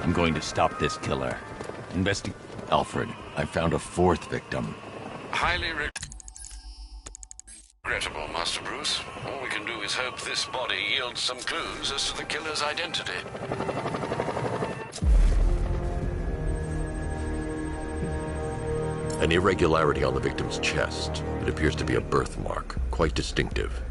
I'm going to stop this killer. Alfred, I found a fourth victim. Highly regrettable, Master Bruce. All we can do is hope this body yields some clues as to the killer's identity. An irregularity on the victim's chest. It appears to be a birthmark, quite distinctive.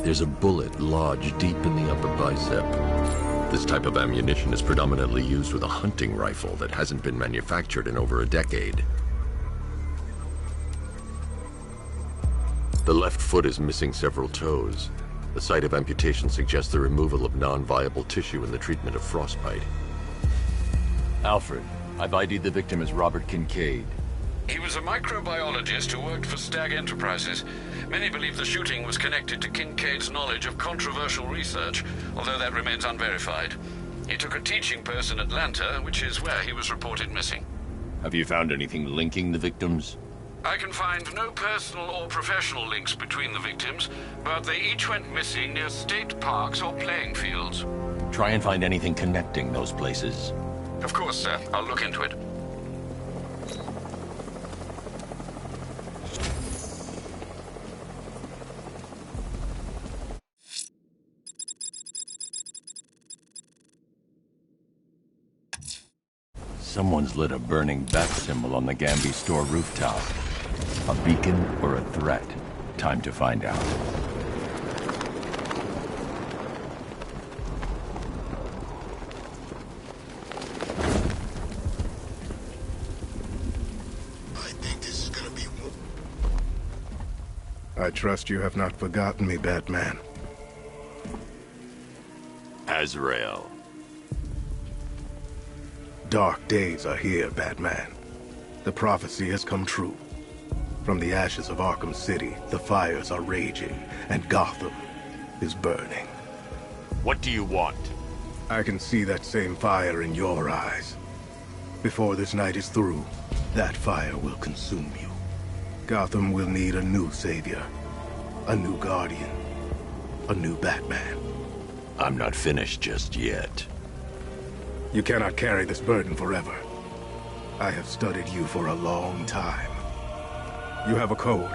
There's a bullet lodged deep in the upper bicep. This type of ammunition is predominantly used with a hunting rifle that hasn't been manufactured in over a decade. The left foot is missing several toes. The site of amputation suggests the removal of non-viable tissue in the treatment of frostbite. Alfred, I've ID'd the victim as Robert Kincaid. He was a microbiologist who worked for Stag Enterprises. Many believe the shooting was connected to Kincaid's knowledge of controversial research, although that remains unverified. He took a teaching post in Atlanta, which is where he was reported missing. Have you found anything linking the victims? I can find no personal or professional links between the victims, but they each went missing near state parks or playing fields. Try and find anything connecting those places. Of course, sir. I'll look into it. Someone's lit a burning bat symbol on the Gamby store rooftop. A beacon or a threat? Time to find out. I think this is gonna be... I trust you have not forgotten me, Batman. Azrael. Dark days are here, Batman. The prophecy has come true. From the ashes of Arkham City, the fires are raging, and Gotham is burning. What do you want? I can see that same fire in your eyes. Before this night is through, that fire will consume you. Gotham will need a new savior, a new guardian, a new Batman. I'm not finished just yet. You cannot carry this burden forever. I have studied you for a long time. You have a code.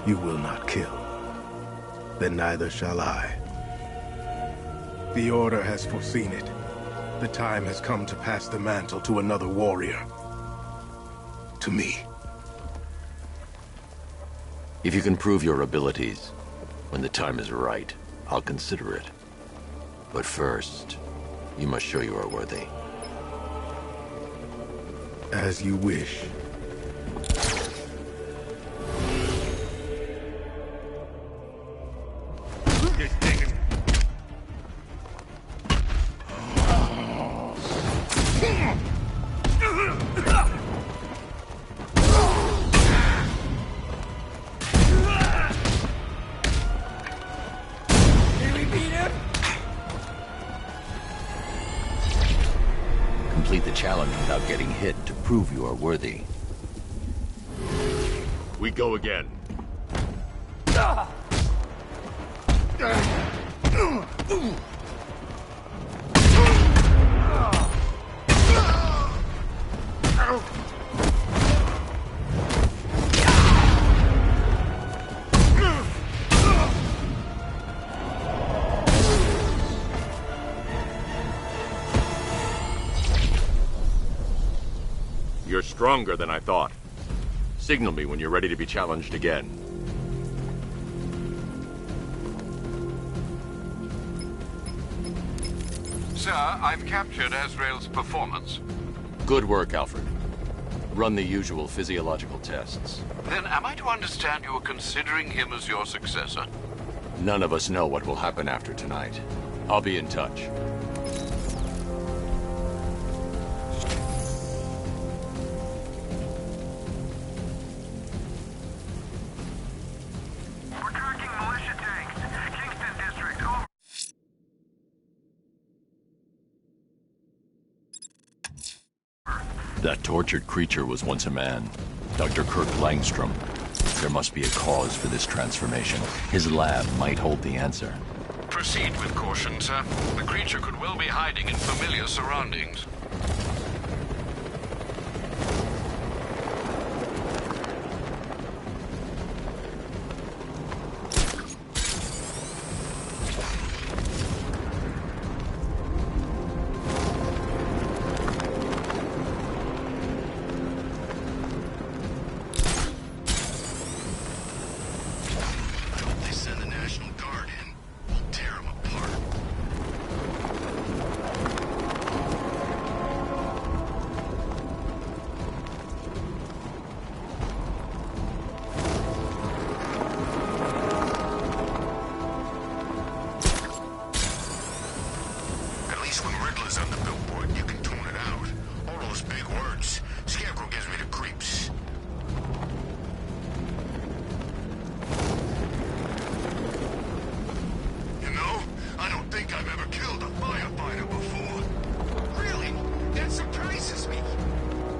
You will not kill. Then neither shall I. The Order has foreseen it. The time has come to pass the mantle to another warrior. To me. If you can prove your abilities, when the time is right, I'll consider it. But first, you must show you are worthy. As you wish. Complete the challenge without getting hit to prove you are worthy. We go again. You're stronger than I thought. Signal me when you're ready to be challenged again. Sir, I've captured Azrael's performance. Good work, Alfred. Run the usual physiological tests. Then am I to understand you are considering him as your successor? None of us know what will happen after tonight. I'll be in touch. We're tracking militia tanks. That tortured creature was once a man. Dr. Kirk Langstrom. There must be a cause for this transformation. His lab might hold the answer. Proceed with caution, sir. The creature could well be hiding in familiar surroundings. They send the National Guard in. We'll tear them apart. At least when Riddler's on the billboard, you can tune it out. All those big words. Scarecrow gives me the creeps. You know, I don't think I've ever killed a firefighter before. Really? That surprises me.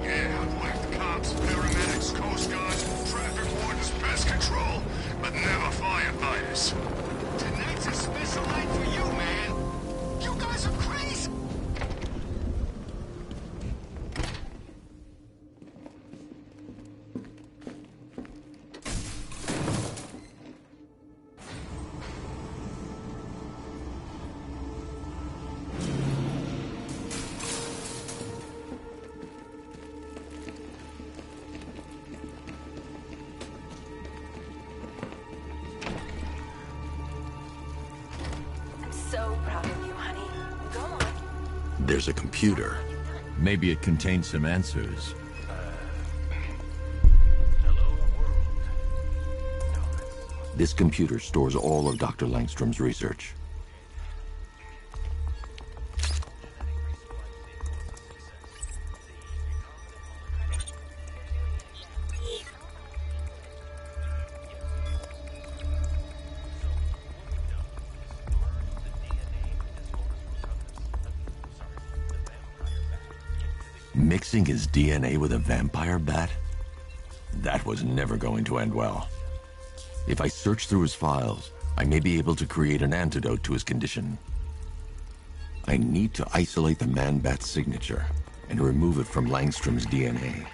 Yeah, I've whacked cops, paramedics, coast guards, traffic wardens, pest control, but never firefighters. Tonight's a special night for you, man. You guys are crazy. I'm so proud of you, honey. Go on. There's a computer. Maybe it contains some answers. This computer stores all of Dr. Langstrom's research. Mixing his DNA with a vampire bat? That was never going to end well. If I search through his files, I may be able to create an antidote to his condition. I need to isolate the man-bat signature and remove it from Langstrom's DNA.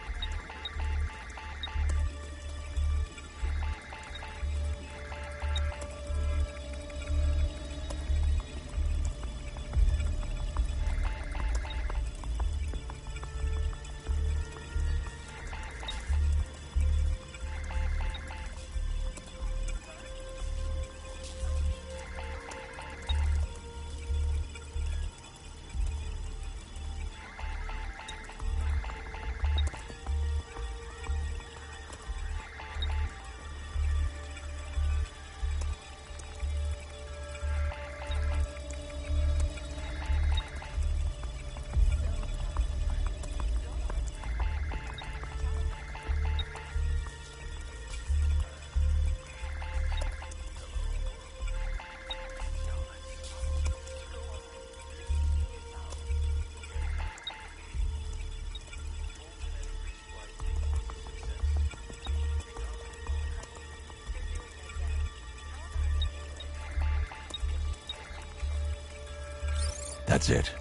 That's it.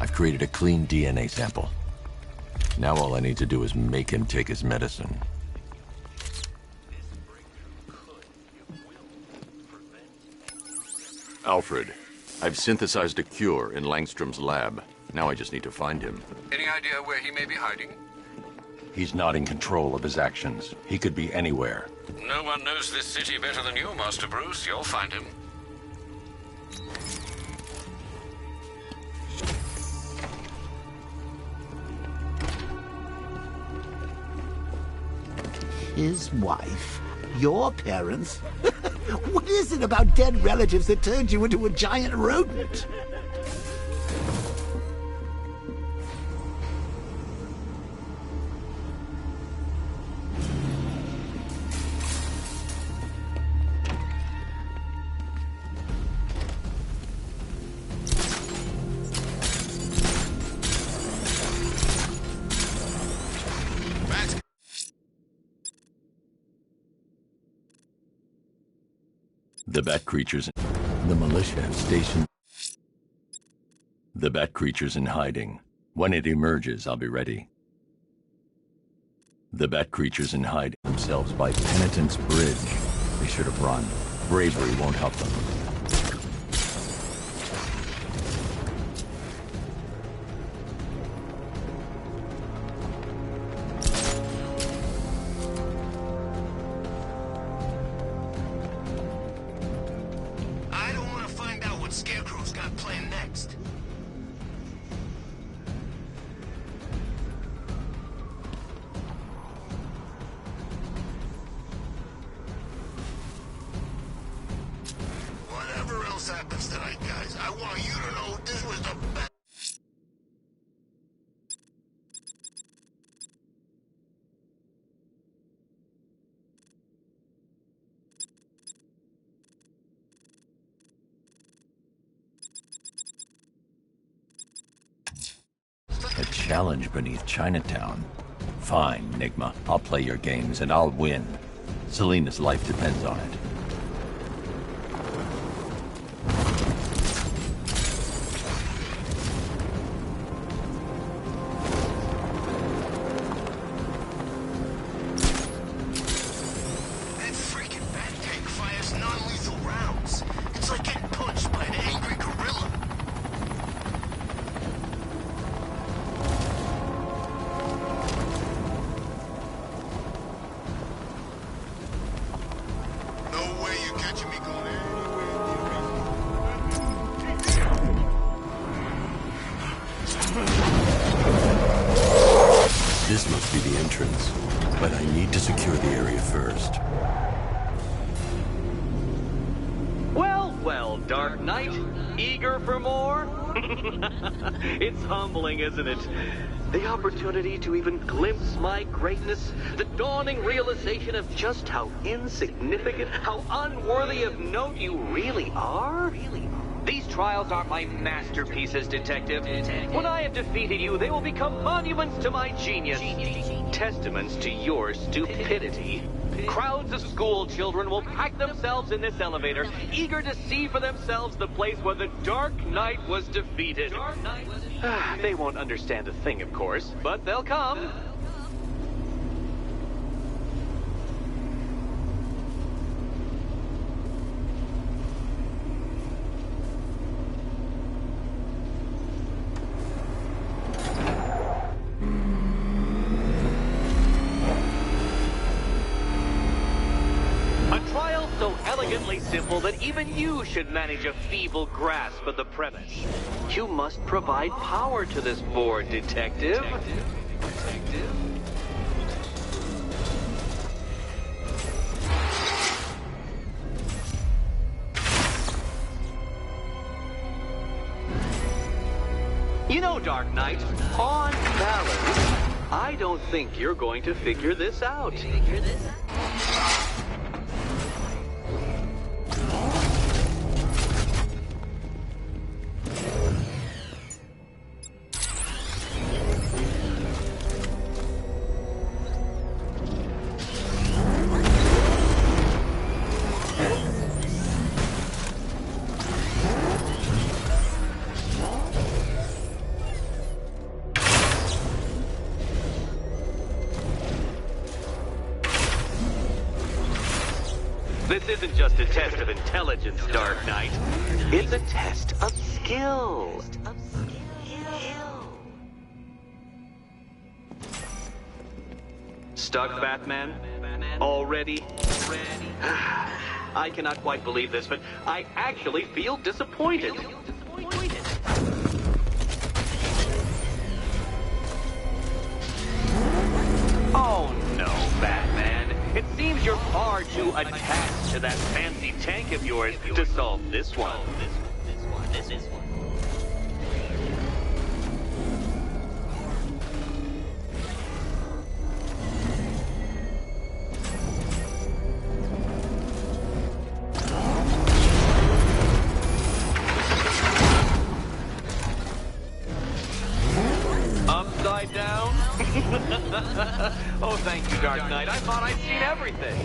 I've created a clean DNA sample. Now all I need to do is make him take his medicine. Alfred, I've synthesized a cure in Langstrom's lab. Now I just need to find him. Any idea where he may be hiding? He's not in control of his actions. He could be anywhere. No one knows this city better than you, Master Bruce. You'll find him. His wife? Your parents? What is it about dead relatives that turned you into a giant rodent? The bat creatures... The militia have stationed... The bat creature's in hiding. When it emerges, I'll be ready. The bat creatures in hiding themselves by Penitence Bridge. They should have run. Bravery won't help them. I don't want to find out what Scarecrow's got planned next. Whatever else happens tonight, guys, I want you to know this was the best. A challenge beneath Chinatown. Fine, Nigma. I'll play your games and I'll win. Selena's life depends on it. That freaking bat tank fires non-lethal rounds. It's like getting punched by an angry gorilla. No way you're catching me going This must be the entrance, but I need to secure the area first. Well, well, Dark Knight, eager for more? It's humbling, isn't it? The opportunity to even glimpse my greatness, the dawning realization of just how insignificant, how unworthy of note you really are? These trials are my masterpieces, Detective. When I have defeated you, they will become monuments to my genius, testaments to your stupidity. Crowds of school children will pack themselves in this elevator, eager to see for themselves the place where the Dark Knight was defeated. They won't understand a thing, of course, but they'll come. Elegantly simple that even you should manage a feeble grasp of the premise. You must provide power to this board, Detective. You know, Dark Knight, on balance, I don't think you're going to figure this out. This isn't just a test of intelligence, Dark Knight. It's a test of skill. Stuck, Batman? Already? I cannot quite believe this, but I actually feel disappointed. Oh no, Batman. It seems you're far too attached to that fancy tank of yours to solve this one. Upside down? Oh, thank you, Dark Knight. I thought I'd seen everything.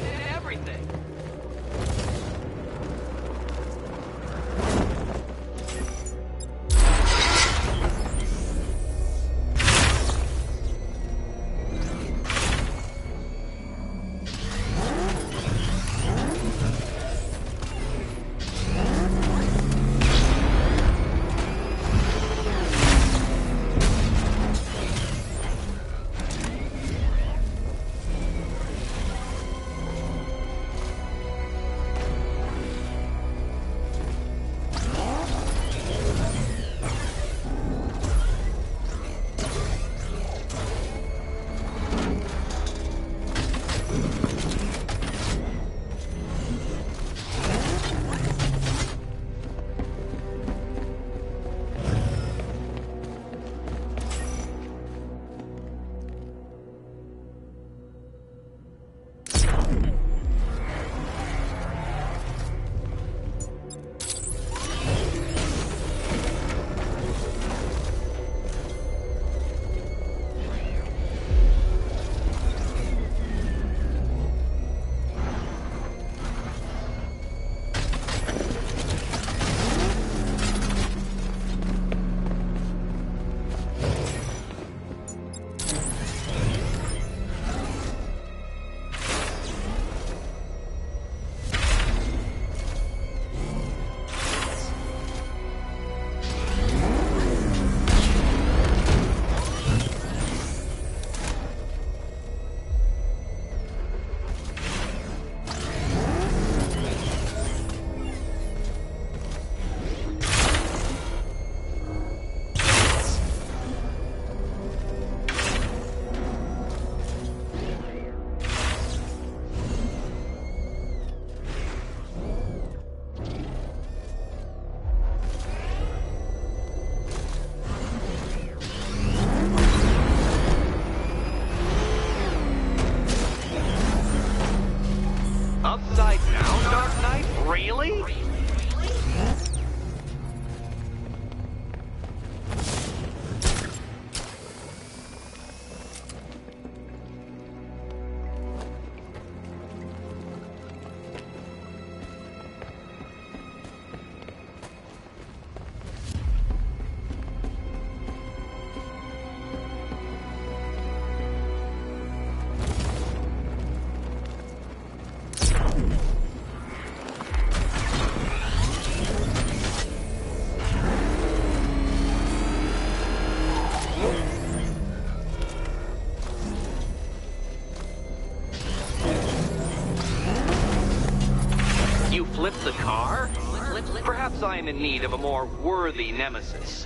I'm in need of a more worthy nemesis.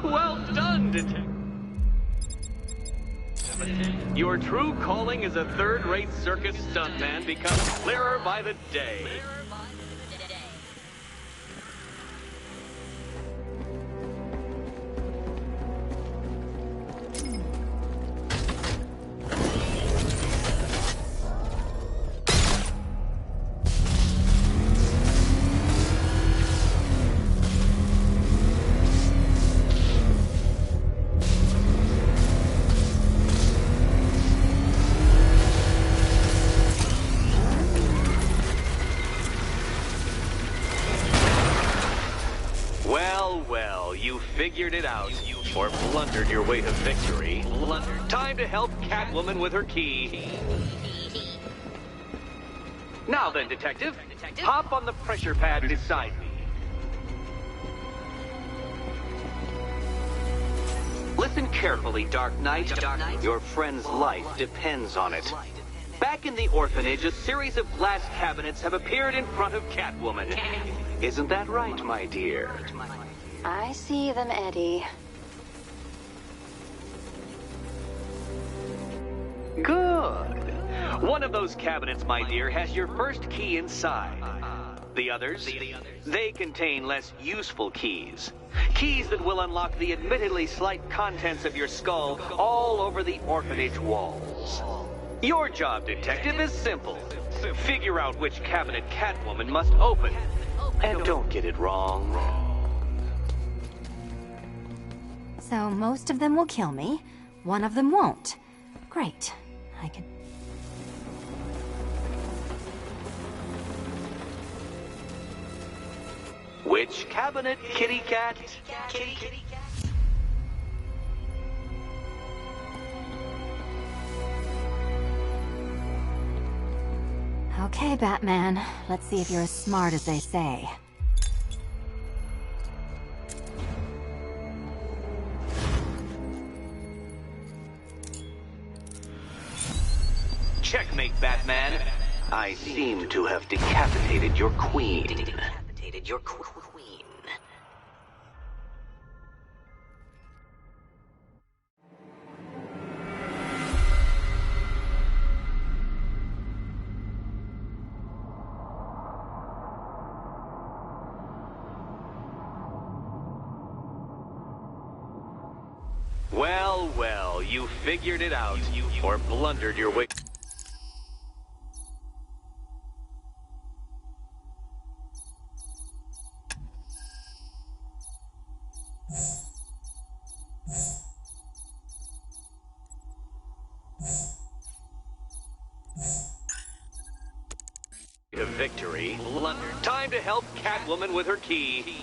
Well done, Detective. Your true calling as a third-rate circus stuntman becomes clearer by the day. Well, you figured it out, or blundered your way to victory. Time to help Catwoman with her key. Now then, Detective, hop on the pressure pad beside me. Listen carefully, Dark Knight. Your friend's life depends on it. Back in the orphanage, a series of glass cabinets have appeared in front of Catwoman. Isn't that right, my dear? I see them, Eddie. Good. One of those cabinets, my dear, has your first key inside. The others, they contain less useful keys. Keys that will unlock the admittedly slight contents of your skull all over the orphanage walls. Your job, Detective, is simple. Figure out which cabinet Catwoman must open. And don't get it wrong. So most of them will kill me, one of them won't. Great. I can... Which cabinet, kitty cat? Kitty cat. Okay, Batman. Let's see if you're as smart as they say. Checkmate, Batman. I seem to have decapitated your queen. Well, you figured it out, or blundered your way. To victory. Time to help Catwoman with her key.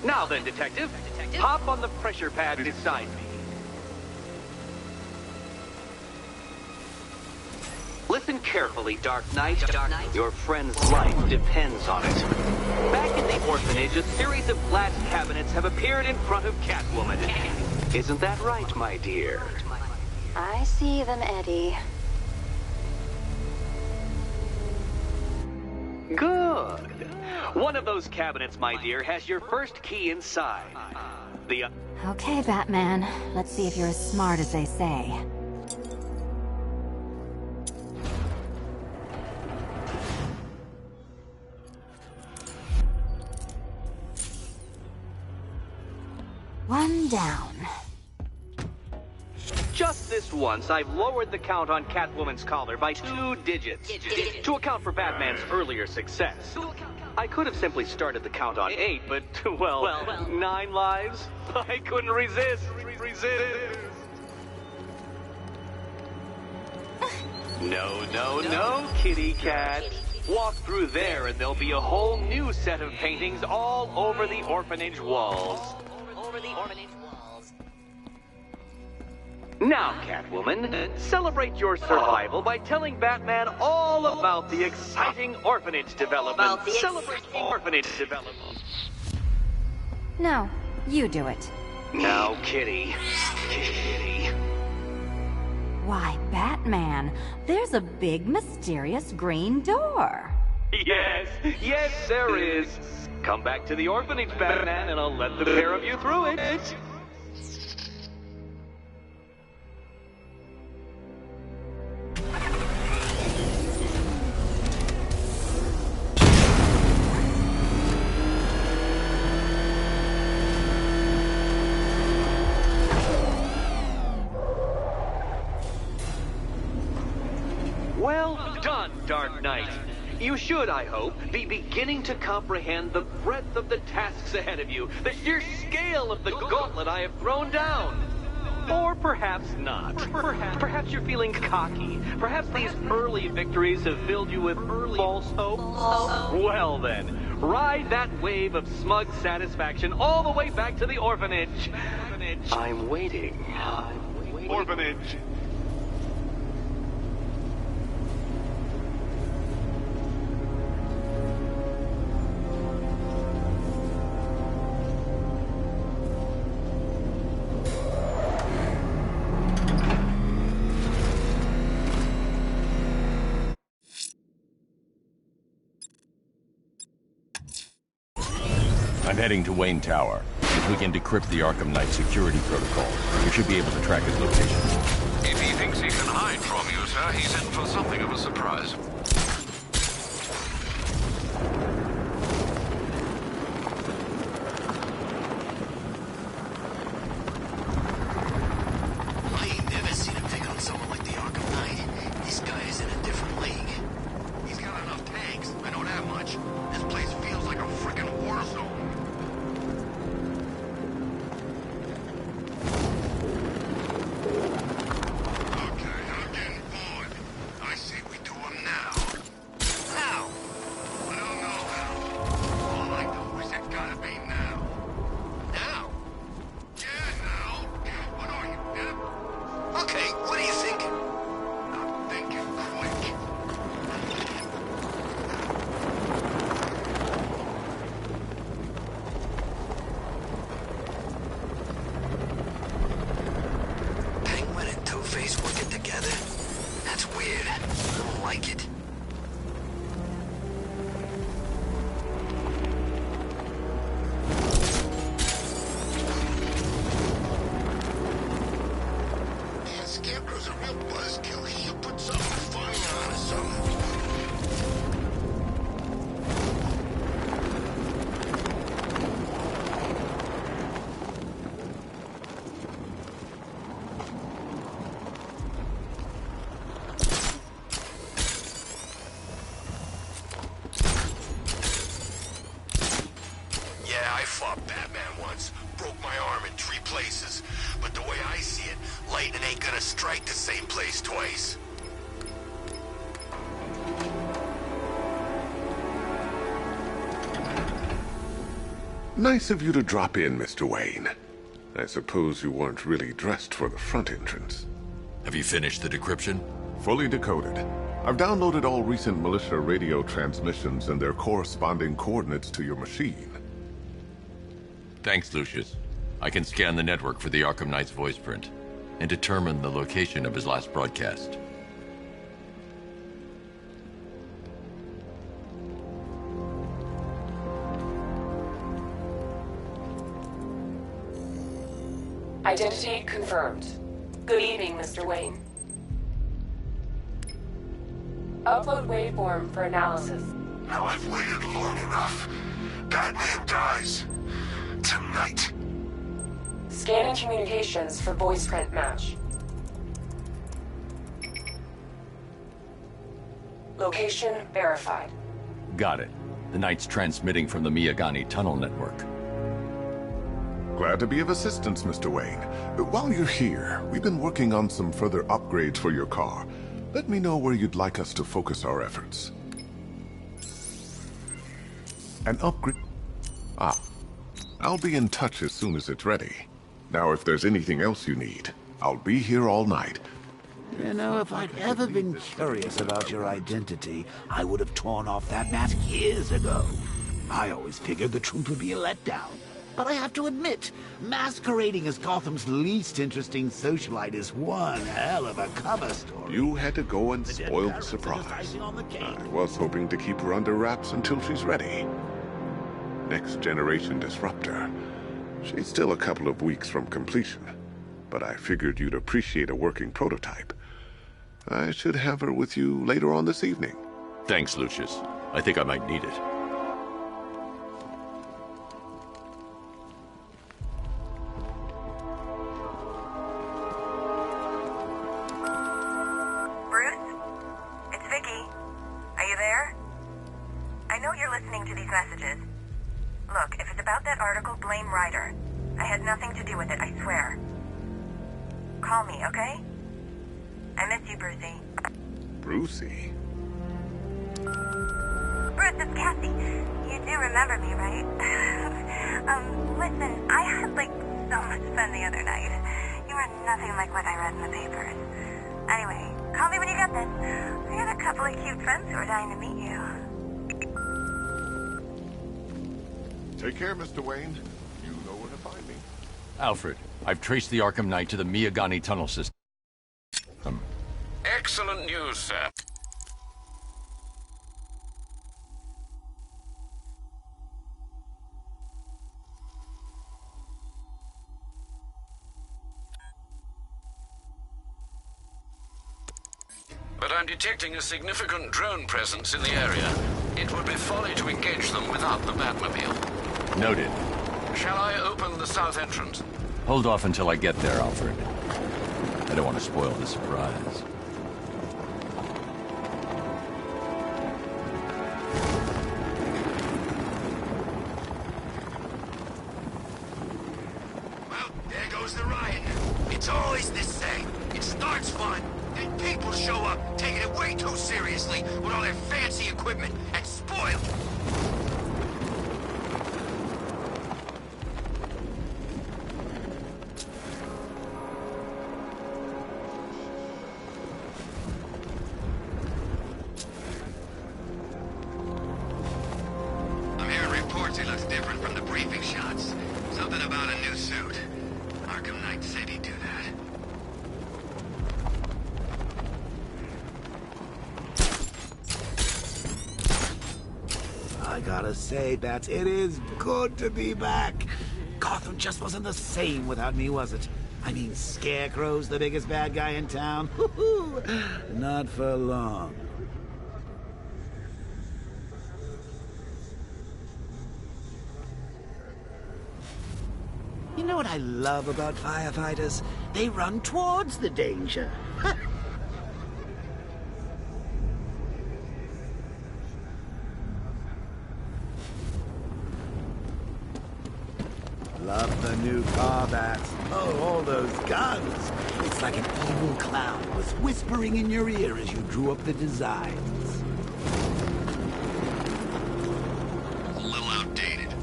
Now then, Detective, hop on the pressure pad beside me. Listen carefully, Dark Knight. Your friend's life depends on it. Back in the orphanage, a series of glass cabinets have appeared in front of Catwoman. Isn't that right, my dear? I see them, Eddie. Good. One of those cabinets, my dear, has your first key inside. The... Okay, Batman. Let's see if you're as smart as they say. One down. Just this once, I've lowered the count on Catwoman's collar by 2 digits to account for Batman's earlier success. I could have simply started the count on 8, but, well, 9 lives? I couldn't resist. No, kitty cat. Walk through there and there'll be a whole new set of paintings all over the orphanage walls. Now, Catwoman, celebrate your survival by telling Batman all about the exciting orphanage development. Celebrate orphanage development. No, you do it. Now, Kitty. Why, Batman, there's a big mysterious green door. Yes, there is. Come back to the orphanage, Batman, and I'll let the pair of you through it. Well done, Dark Knight. You should, I hope, be beginning to comprehend the breadth of the tasks ahead of you, the sheer scale of the gauntlet I have thrown down. Or perhaps not. Perhaps you're feeling cocky. Perhaps these early victories have filled you with false hope. Well then, ride that wave of smug satisfaction all the way back to the orphanage. I'm waiting. Orphanage. I'm heading to Wayne Tower. If we can decrypt the Arkham Knight security protocol, we should be able to track his location. If he thinks he can hide from you, sir, he's in for something of a surprise. I ain't never seen him take on someone like the Arkham Knight. This guy is in a different league. He's got enough tanks, I know that much. This place feels like a frickin' war zone. Okay, I'm getting bored. I say we do them now. Now? I don't know how. All I know is it gotta be now. Now? Yeah, now. What are you, Nip? Okay, what do you think? I'm thinking quick. Penguin and Two-Face working together? That's weird. I don't like it. Man, Scarecrow's a real buzzkill. He should put something funny on or something. Yeah, I fought Batman once. Broke my arm in 3 places. But the way I see it, lightning ain't gonna strike the same place twice. Nice of you to drop in, Mr. Wayne. I suppose you weren't really dressed for the front entrance. Have you finished the decryption? Fully decoded. I've downloaded all recent militia radio transmissions and their corresponding coordinates to your machine. Thanks, Lucius. I can scan the network for the Arkham Knight's voice print and determine the location of his last broadcast. Identity confirmed. Good evening, Mr. Wayne. Upload waveform for analysis. Now I've waited long enough. Batman dies. Tonight. Scanning communications for voice print match. Location verified. Got it. The Knight's transmitting from the Miyagani tunnel network. Glad to be of assistance, Mr. Wayne. While you're here, we've been working on some further upgrades for your car. Let me know where you'd like us to focus our efforts. An upgrade... Ah. I'll be in touch as soon as it's ready. Now, if there's anything else you need, I'll be here all night. You know, if I'd ever been curious about your identity, I would have torn off that mask years ago. I always figured the truth would be a letdown. But I have to admit, masquerading as Gotham's least interesting socialite is one hell of a cover story. You had to go and spoil the surprise. I was hoping to keep her under wraps until she's ready. Next generation disruptor. She's still a couple of weeks from completion, but I figured you'd appreciate a working prototype. I should have her with you later on this evening. Thanks, Lucius. I think I might need it. Bruce? It's Vicky. Are you there? I know you're listening to these messages. Look, if it's about that article, blame Ryder. I had nothing to do with it, I swear. Call me, okay? I miss you, Brucey. Brucey? Bruce, it's Cassie. You do remember me, right? Listen, I had, so much fun the other night. You were nothing like what I read in the papers. Anyway, call me when you get this. I got a couple of cute friends who are dying to meet you. Take care, Mr. Wayne. You know where to find me. Alfred, I've traced the Arkham Knight to the Miyagani tunnel system. Excellent news, sir. But I'm detecting a significant drone presence in the area. It would be folly to engage them without the Batmobile. Noted. Shall I open the south entrance? Hold off until I get there, Alfred. I don't want to spoil the surprise. Well, there goes the riot. It's always the same. It starts fun, then people show up, taking it way too seriously with all their fancy equipment, and spoil it. I'm hearing reports he looks different from the briefing shots. Something about a new suit. Arkham Knight said he'd do that. I gotta say, Bats, it is good to be back. Gotham just wasn't the same without me, was it? I mean, Scarecrow's the biggest bad guy in town. Not for long. You know what I love about firefighters? They run towards the danger. Love the new car, Bats. Oh, all those guns. It's like an evil clown was whispering in your ear as you drew up the designs. A little outdated.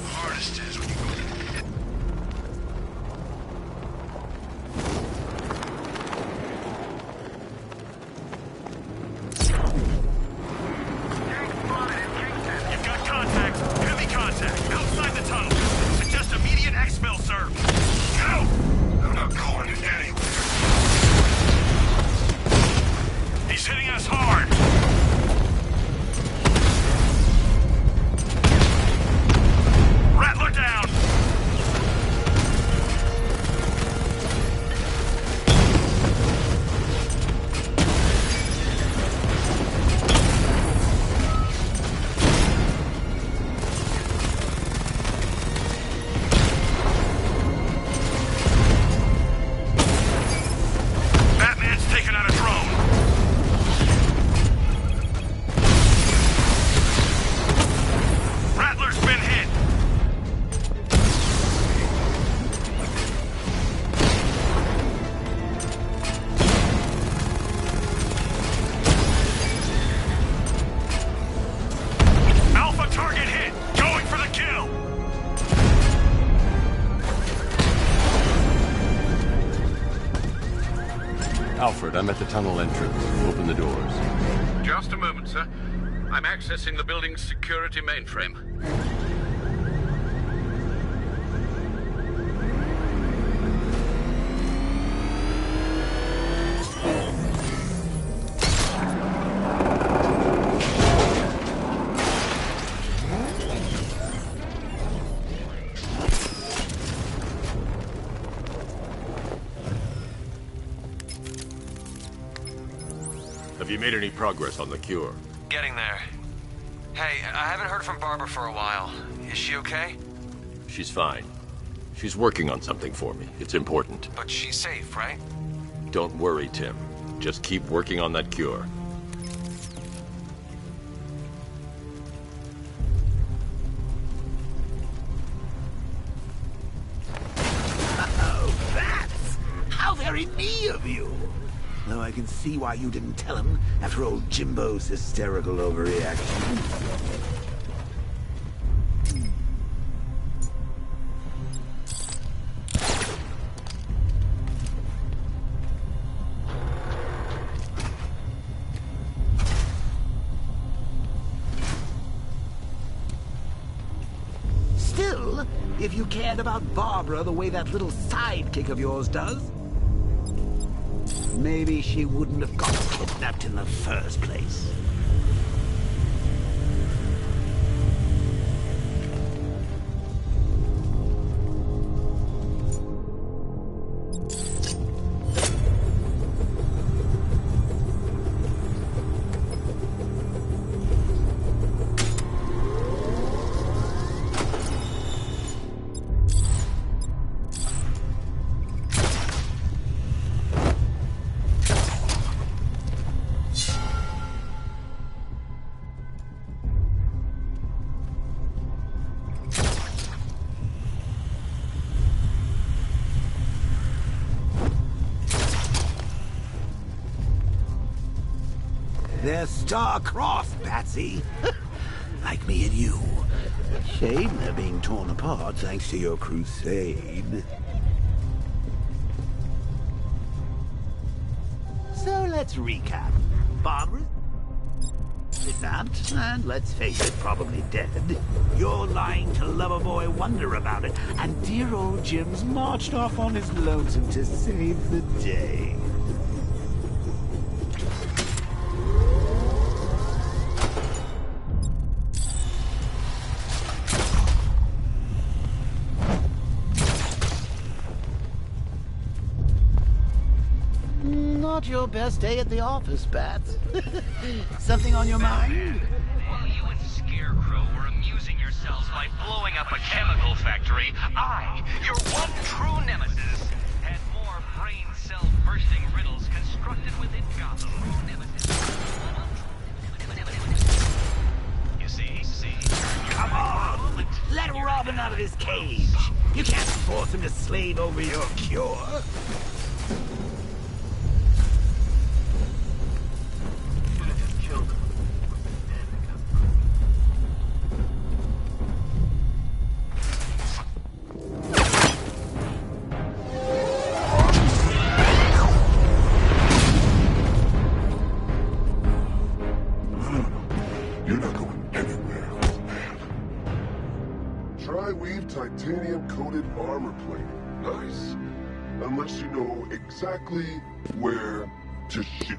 Hardest is when you go to You've got contact. Heavy contact. Outside the tunnel. Suggest immediate exfil, sir. Go! I'm not going anywhere. He's hitting us hard. Rattler down. Alfred, I'm at the tunnel entrance. Open the doors. Just a moment, sir. I'm accessing the building's security mainframe. Have you made any progress on the cure? Getting there. Hey, I haven't heard from Barbara for a while. Is she okay? She's fine. She's working on something for me. It's important. But she's safe, right? Don't worry, Tim. Just keep working on that cure. Oh, bats! How very me of you! Though I can see why you didn't tell him after old Jimbo's hysterical overreaction. Still, if you cared about Barbara the way that little sidekick of yours does, maybe she wouldn't have got kidnapped in the first place. They're star-crossed, Patsy. Like me and you. Shame they're being torn apart thanks to your crusade. So let's recap. Barbara kidnapped, and let's face it, probably dead. You're lying to Loverboy Wonder about it, and dear old Jim's marched off on his lonesome to save the day. Not your best day at the office, Bats. Something on your mind? While you and Scarecrow were amusing yourselves by blowing up a chemical factory, I, your one true nemesis, had more brain cell-bursting riddles constructed within Gotham. You see? Come on! Let Robin out of his cage! You can't force him to slave over your cure! Titanium-coated armor plate. Nice. Unless you know exactly where to shoot.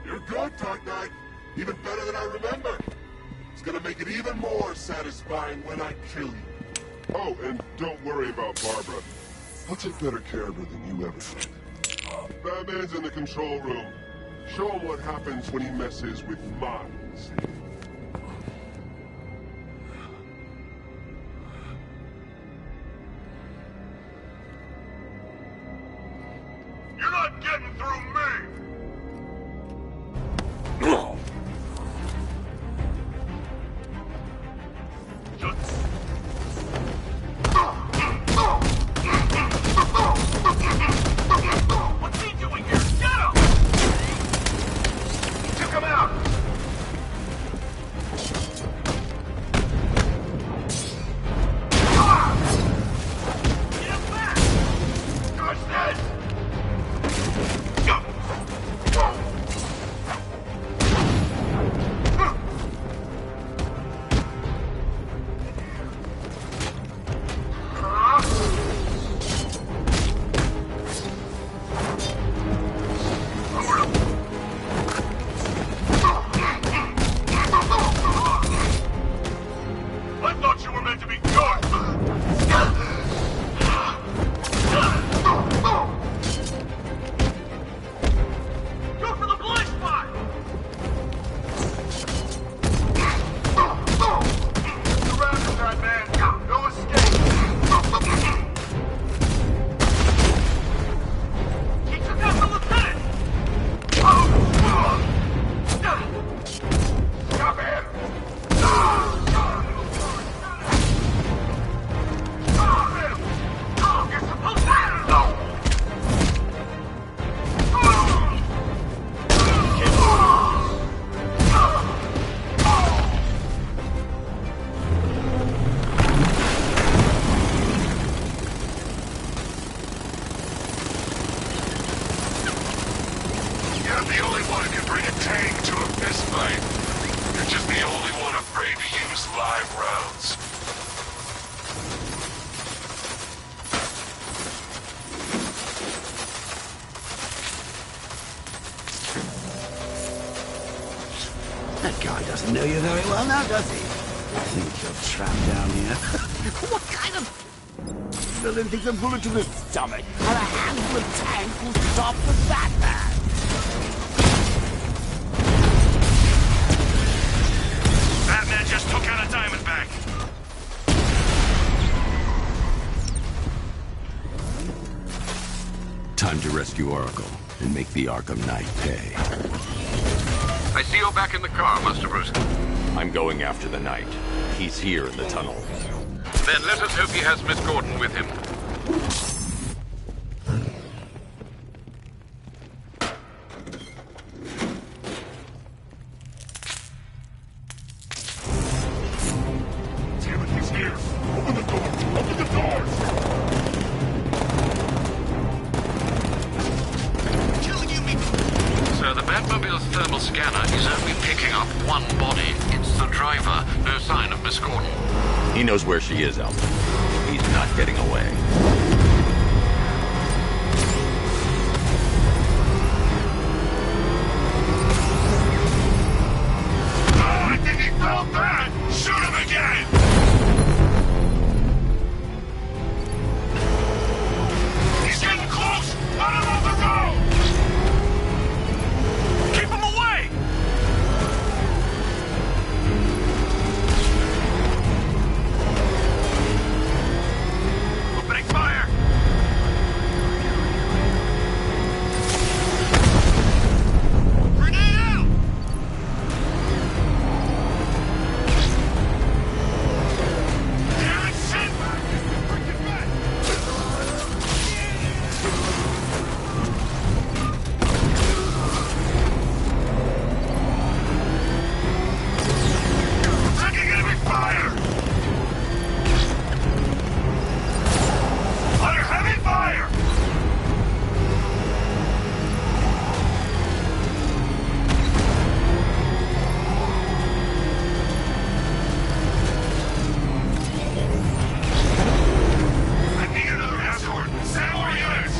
You're good, Dark Knight. Even better than I remember. It's gonna make it even more satisfying when I kill you. Oh, and don't worry about Barbara. I'll take better care of her than you ever did. Batman's in the control room. Show him what happens when he messes with minds. You're not getting through me! What's he doing here? Get him! You took him out! You're just the only one afraid to use live rounds. That guy doesn't know you very well now, does he? I think you're trapped down here. What kind of villain thinks a bullet to the stomach and a handful of tanks will stop the Batman? Batman just took out a Diamondback. Time to rescue Oracle and make the Arkham Knight pay. I see you're back in the car, Master Bruce. I'm going after the Knight. He's here in the tunnel. Then let us hope he has Miss Gordon with him. Damn it, he's here! Open the door! Open the doors! Killing you, me! So the Batmobile's thermal scanner is only picking up one body. It's the driver. No sign of Miss Gordon. He knows where she is, Alfred. He's not getting away. Oh, I think he fell back! Shoot him again! He's getting close! Let him off the road! Keep him away! Opening fire! Grenade out! Damn it, shit! Freaking back! Taking enemy fire! Under heavy fire! I need another escort. Send more units!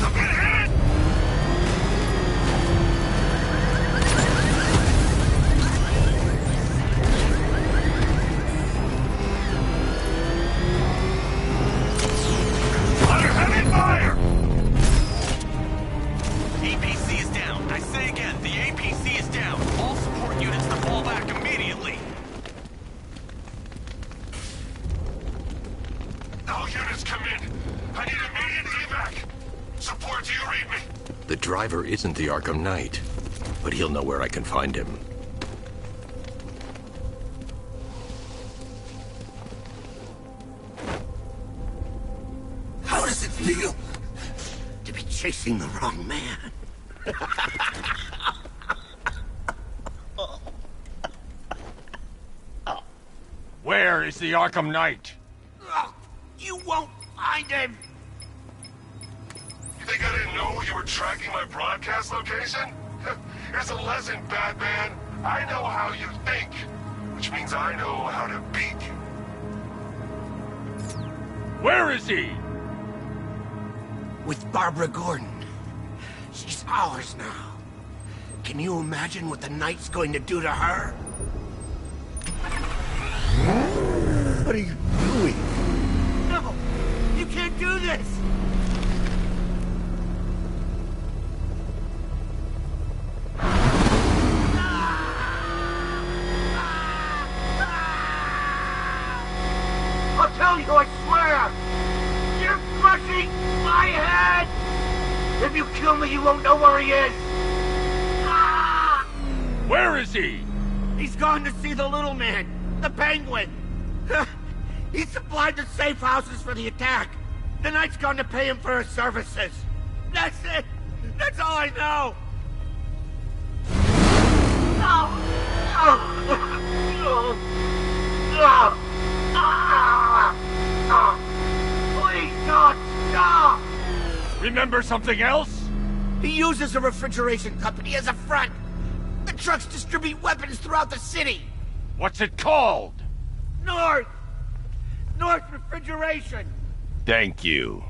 I'm getting hit! Under heavy fire! APC is down. I say again, the APC is down. All support units to fall back immediately. All units come in. I need immediate evac. Support, do you read me? The driver isn't the Arkham Knight, but he'll know where I can find him. How does it feel to be chasing the wrong man? Where is the Arkham Knight? You won't find him! You think I didn't know you were tracking my broadcast location? Here's a lesson, Batman. I know how you think, which means I know how to beat you. Where is he? With Barbara Gordon. She's ours now. Can you imagine what the Knight's going to do to her? What are you doing? No! You can't do this! I'll tell you, I swear! You're crushing my head! If you kill me, you won't know where he is! Where is he? He's gone to see the little man, the Penguin. He supplied the safe houses for the attack. The Knight's gone to pay him for his services. That's it. That's all I know. Please, God, stop! Remember something else? He uses a refrigeration company as a front. The trucks distribute weapons throughout the city. What's it called? North Refrigeration. Thank you.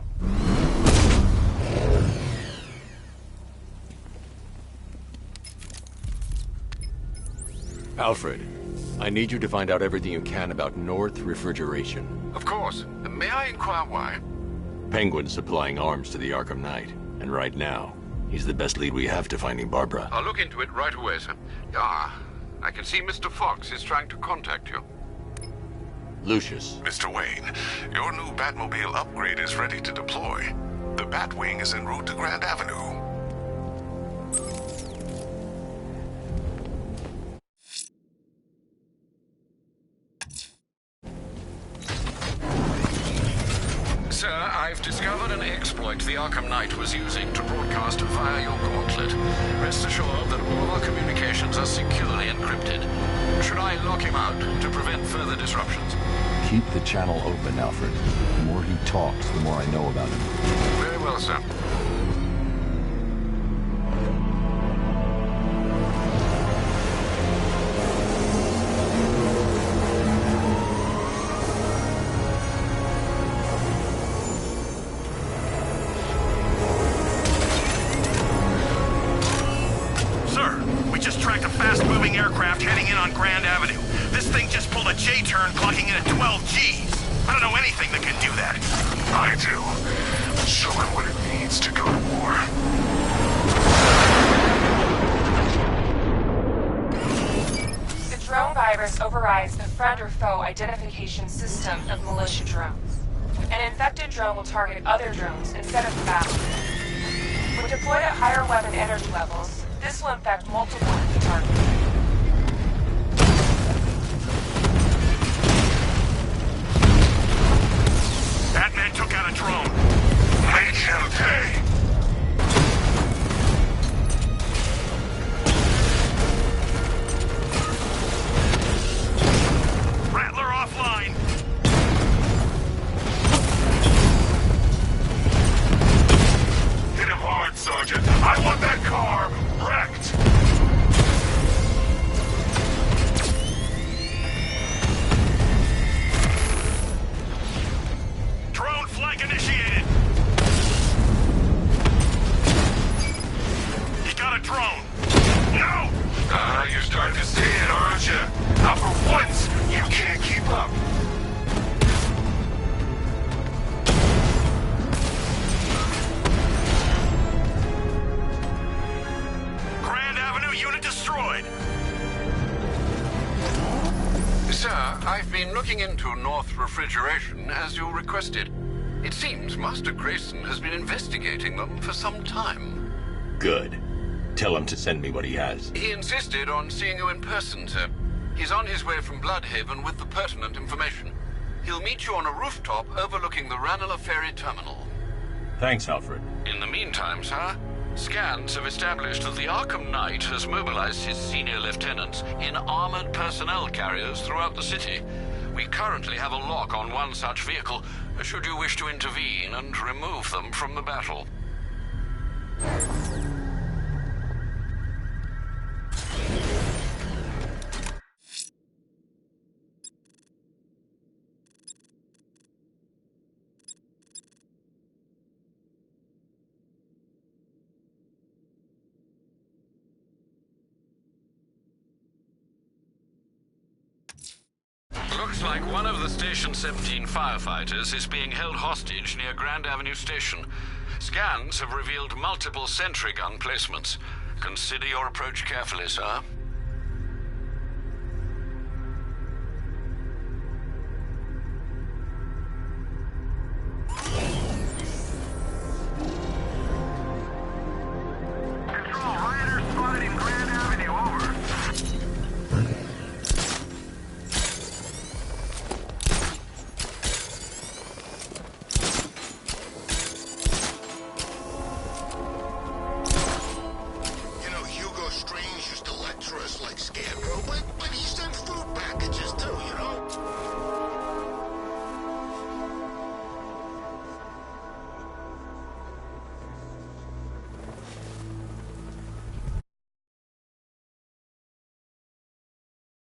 Alfred, I need you to find out everything you can about North Refrigeration. Of course. May I inquire why? Penguin's supplying arms to the Arkham Knight, and right now, he's the best lead we have to finding Barbara. I'll look into it right away, sir. Ah, I can see Mr. Fox is trying to contact you. Lucius. Mr. Wayne, your new Batmobile upgrade is ready to deploy. The Batwing is en route to Grand Avenue. Sir, I've discovered an exploit the Arkham Knight was using to broadcast via your gauntlet. Rest assured that all of our communications are securely encrypted. Should I lock him out to prevent further disruptions? Keep the channel open, Alfred. The more he talks, the more I know about him. Very well, sir. fast-moving aircraft heading in on Grand Avenue. This thing just pulled a J-turn, clocking in at 12 Gs. I don't know anything that can do that. I do. Show him what it means to go to war. The drone virus overrides the friend or foe identification system of militia drones. An infected drone will target other drones instead of the battle. When deployed at higher weapon energy levels, this will infect multiple of the targets. Batman took out a drone. Make him pay. Rattler offline. Hit him hard, Sergeant. I want that car wrecked. Drone flank initiated. He got a drone. No! You're starting to see it, aren't you? Now for once, you can't keep up. Grand Avenue unit destroyed. Sir, I've been looking into North Refrigeration as you requested. It seems Master Grayson has been investigating them for some time. Good. Tell him to send me what he has. He insisted on seeing you in person, sir. He's on his way from Bloodhaven with the pertinent information. He'll meet you on a rooftop overlooking the Ranelagh Ferry Terminal. Thanks, Alfred. In the meantime, sir, scans have established that the Arkham Knight has mobilized his senior lieutenants in armored personnel carriers throughout the city. We currently have a lock on one such vehicle, should you wish to intervene and remove them from the battle. Looks like one of the Station 17 firefighters is being held hostage near Grand Avenue Station. Scans have revealed multiple sentry gun placements. Consider your approach carefully, sir.